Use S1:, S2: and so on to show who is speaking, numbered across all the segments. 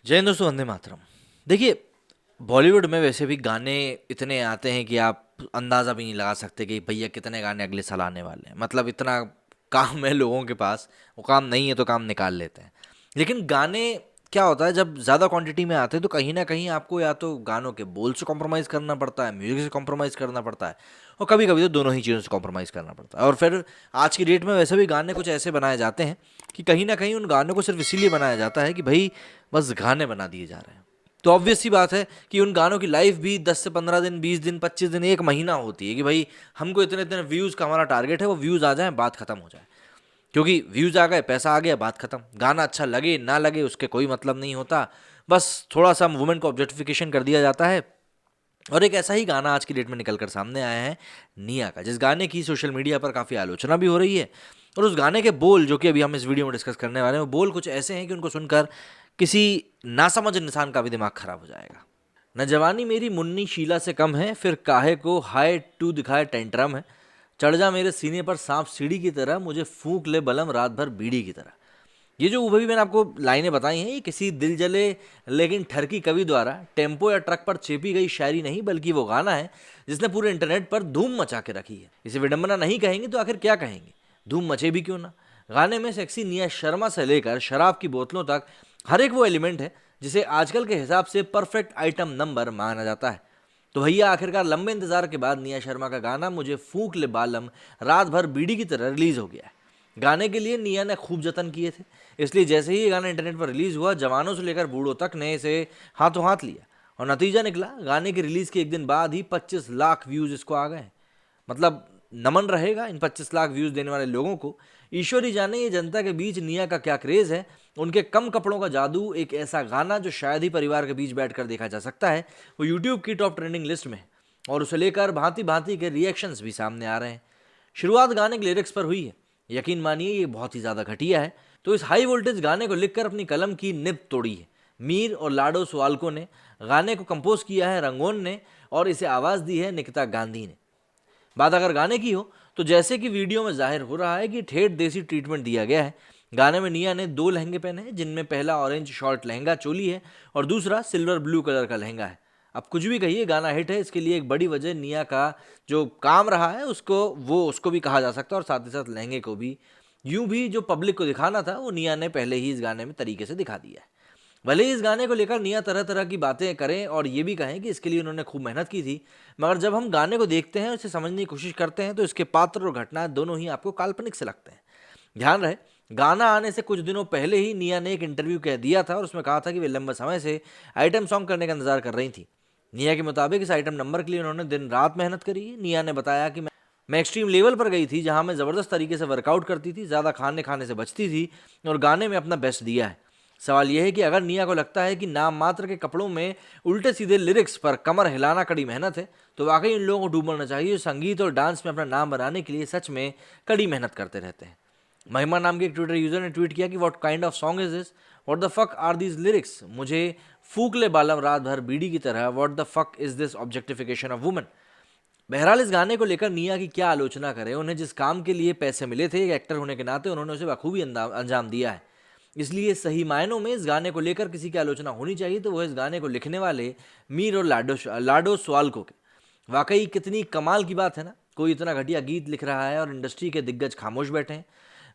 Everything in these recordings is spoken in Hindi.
S1: जय हिंद दोस्तों, वंदे मातरम। देखिए, बॉलीवुड में वैसे भी गाने इतने आते हैं कि आप अंदाज़ा भी नहीं लगा सकते कि भैया कितने गाने अगले साल आने वाले हैं। मतलब इतना काम है लोगों के पास, वो काम नहीं है तो काम निकाल लेते हैं। लेकिन गाने क्या होता है, जब ज़्यादा क्वांटिटी में आते हैं तो कहीं ना कहीं आपको या तो गानों के बोल से कॉम्प्रोमाइज़ करना पड़ता है, म्यूजिक से कॉम्प्रोमाइज़ करना पड़ता है, और कभी कभी तो दोनों ही चीज़ों से कॉम्प्रोमाइज़ करना पड़ता है। और फिर आज की डेट में वैसे भी गाने कुछ ऐसे बनाए जाते हैं कि कहीं ना कहीं उन गानों को सिर्फ इसीलिए बनाया जाता है कि भाई बस गाने बना दिए जा रहे हैं। तो ऑब्वियस सी बात है कि उन गानों की लाइफ भी 10 से 15 दिन, 20 दिन, 25 दिन, एक महीना होती है कि भाई हमको इतने इतने व्यूज़ का हमारा टारगेट है, वो व्यूज़ आ जाएं, बात खत्म हो जाए। क्योंकि व्यूज़ आ गए, पैसा आ गया, बात खत्म। गाना अच्छा लगे ना लगे उसके कोई मतलब नहीं होता। बस थोड़ा सा वुमेन को ऑब्जेक्टिफिकेशन कर दिया जाता है। और एक ऐसा ही गाना आज की डेट में निकल कर सामने आया है, निया का, जिस गाने की सोशल मीडिया पर काफ़ी आलोचना भी हो रही है। और उस गाने के बोल, जो कि अभी हम इस वीडियो में डिस्कस करने वाले हैं, वो बोल कुछ ऐसे हैं कि उनको सुनकर किसी नासमझ इंसान का भी दिमाग खराब हो जाएगा। न जवानी मेरी मुन्नी शीला से कम है, फिर काहे को हाय टू दिखाए टेंट्रम है। चढ़ जा मेरे सीने पर सांप सीढ़ी की तरह, मुझे फूंक ले बलम रात भर बीड़ी की तरह। ये जो अभी मैंने आपको लाइनें बताई हैं, ये किसी दिल जले लेकिन ठरकी कवि द्वारा टेम्पो या ट्रक पर छेपी गई शायरी नहीं, बल्कि वो गाना है जिसने पूरे इंटरनेट पर धूम मचा के रखी है। इसे विडंबना नहीं कहेंगे तो आखिर क्या कहेंगे, धूम मचे भी क्यों ना। गाने में सेक्सी निया शर्मा से लेकर शराब की बोतलों तक हर एक वो एलिमेंट है जिसे आजकल के हिसाब से परफेक्ट आइटम नंबर माना जाता है। तो भैया आखिरकार लंबे इंतजार के बाद निया शर्मा का गाना मुझे फूंक ले बालम रात भर बीड़ी की तरह रिलीज हो गया है। गाने के लिए निया ने खूब जतन किए थे, इसलिए जैसे ही ये गाना इंटरनेट पर रिलीज हुआ, जवानों से लेकर बूढ़ों तक ने इसे हाथों हाथ लिया। और नतीजा निकला, गाने की रिलीज के एक दिन बाद ही 25 लाख व्यूज इसको आ गए। मतलब नमन रहेगा इन 25 लाख व्यूज देने वाले लोगों को। ईश्वर ही जाने ये जनता के बीच निया का क्या क्रेज है। उनके कम कपड़ों का जादू, एक ऐसा गाना जो शायद ही परिवार के बीच बैठकर देखा जा सकता है, वो यूट्यूब की टॉप ट्रेंडिंग लिस्ट में है। और उसे लेकर भांति भांति के रिएक्शंस भी सामने आ रहे हैं। शुरुआत गाने के लिरिक्स पर हुई है, यकीन मानिए ये बहुत ही ज़्यादा घटिया है। तो इस हाई वोल्टेज गाने को लिखकर अपनी कलम की निब तोड़ी है मीर और लाडो सुवाल्को ने। गाने को कंपोज किया है रंगोन ने, और इसे आवाज़ दी है निकिता गांधी ने। बात अगर गाने की हो तो जैसे कि वीडियो में जाहिर हो रहा है कि ठेठ देसी ट्रीटमेंट दिया गया है। गाने में निया ने 2 लहंगे पहने हैं, जिनमें पहला ऑरेंज शॉर्ट लहंगा चोली है और दूसरा सिल्वर ब्लू कलर का लहंगा है। अब कुछ भी कहिए, गाना हिट है, इसके लिए एक बड़ी वजह निया का जो काम रहा है उसको भी कहा जा सकता है, और साथ ही साथ लहंगे को भी। यूं भी जो पब्लिक को दिखाना था वो निया ने पहले ही इस गाने में तरीके से दिखा दिया है। भले ही इस गाने को लेकर निया तरह तरह की बातें करें और ये भी कहें कि इसके लिए उन्होंने खूब मेहनत की थी, मगर जब हम गाने को देखते हैं, उसे समझने की कोशिश करते हैं, तो इसके पात्र और घटनाएं दोनों ही आपको काल्पनिक से लगते हैं। ध्यान रहे, गाना आने से कुछ दिनों पहले ही निया ने एक इंटरव्यू कह दिया था और उसमें कहा था कि वे लंबे समय से आइटम सॉन्ग करने का इंतजार कर रही थी। निया के मुताबिक इस आइटम नंबर के लिए उन्होंने दिन रात मेहनत करी। निया ने बताया कि मैं एक्सट्रीम लेवल पर गई थी, जहां मैं ज़बरदस्त तरीके से वर्कआउट करती थी, ज़्यादा खाने खाने से बचती थी और गाने में अपना बेस्ट दिया है। सवाल यह है कि अगर निया को लगता है कि नाम मात्र के कपड़ों में उल्टे सीधे लिरिक्स पर कमर हिलाना कड़ी मेहनत है, तो वाकई इन लोगों को डूब मरना चाहिए जो संगीत और डांस में अपना नाम बनाने के लिए सच में कड़ी मेहनत करते रहते हैं। महिमा नाम के एक ट्विटर यूजर ने ट्वीट किया कि what kind of song is this, what the fuck are these lyrics, मुझे फूक ले बालम रात भर बीड़ी की तरह, what the fuck is this objectification of women. बहरहाल इस गाने को लेकर निया की क्या आलोचना करें, उन्हें जिस काम के लिए पैसे मिले थे एक एक्टर होने के नाते उन्होंने उसे बखूबी अंजाम दिया है। इसलिए सही मायनों में इस गाने को लेकर किसी की आलोचना होनी चाहिए तो वो इस गाने को लिखने वाले मीर और लाडो स्वाल्को के। वाकई कितनी कमाल की बात है ना, कोई इतना घटिया गीत लिख रहा है और इंडस्ट्री के दिग्गज खामोश बैठे हैं।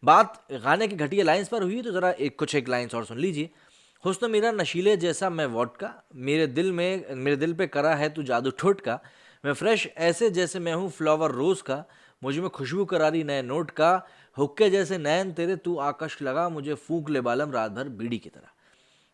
S1: बात गाने की घटिया लाइंस पर हुई तो ज़रा कुछ एक लाइंस और सुन लीजिए। हुस्न मेरा नशीले जैसा मैं वोडका, मेरे दिल पे करा है तू जादू ठोट, मैं फ्रेश ऐसे जैसे मैं हूँ फ्लावर रोज का, मुझ में खुशबू करारी नए नोट का, हुक्के जैसे नैन तेरे तू आकश लगा, मुझे फूंक ले बालम रात भर बीड़ी की तरह।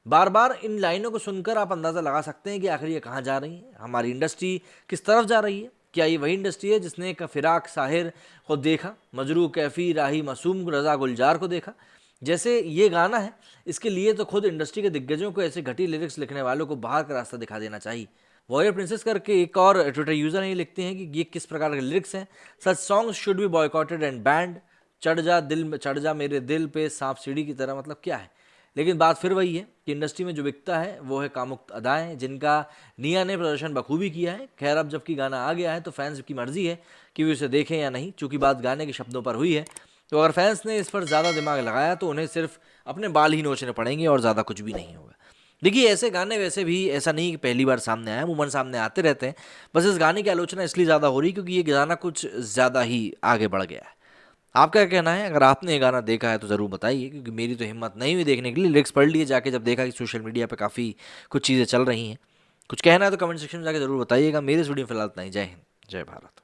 S1: बार बार इन लाइनों को सुनकर आप अंदाज़ा लगा सकते हैं कि आखिर ये कहाँ जा रही है, हमारी इंडस्ट्री किस तरफ जा रही है। क्या ये वही इंडस्ट्री है जिसने फिराक साहिर को देखा, मजरू कैफी राही मासूम रजा गुलजार को देखा। जैसे ये गाना है, इसके लिए तो खुद इंडस्ट्री के दिग्गजों को ऐसे घटी लिरिक्स लिखने वालों को बाहर का रास्ता दिखा देना चाहिए। वॉरियर प्रिंसेस करके एक और ट्विटर यूजर हैं, लिखते हैं कि ये किस प्रकार के लिरिक्स हैं। Such songs should be boycotted and banned, चढ़ जा मेरे दिल पे सांप सीढ़ी की तरह। मतलब क्या है, लेकिन बात फिर वही है कि इंडस्ट्री में जो बिकता है वो है कामुक अदाएं, जिनका निया ने प्रदर्शन बखूबी किया है। खैर, अब जबकि गाना आ गया है तो फैंस की मर्जी है कि वे उसे देखें या नहीं। चूंकि बात गाने के शब्दों पर हुई है, तो अगर फैंस ने इस पर ज़्यादा दिमाग लगाया तो उन्हें सिर्फ अपने बाल ही नोचने पड़ेंगे और ज़्यादा कुछ भी नहीं होगा। देखिए ऐसे गाने वैसे भी ऐसा नहीं कि पहली बार सामने आया, अमूमन सामने आते रहते हैं। बस इस गाने की आलोचना इसलिए ज़्यादा हो रही है क्योंकि ये गाना कुछ ज़्यादा ही आगे बढ़ गया है। आपका क्या कहना है? अगर आपने ये गाना देखा है तो ज़रूर बताइए, क्योंकि मेरी तो हिम्मत नहीं हुई देखने के लिए। लिरिक्स पढ़ लिए जाके जब देखा कि सोशल मीडिया पे काफ़ी कुछ चीज़ें चल रही हैं। कुछ कहना है तो कमेंट सेक्शन में जाके ज़रूर बताइएगा। मेरे इस वीडियो में फिलहाल इतना ही। जय हिंद, जय भारत।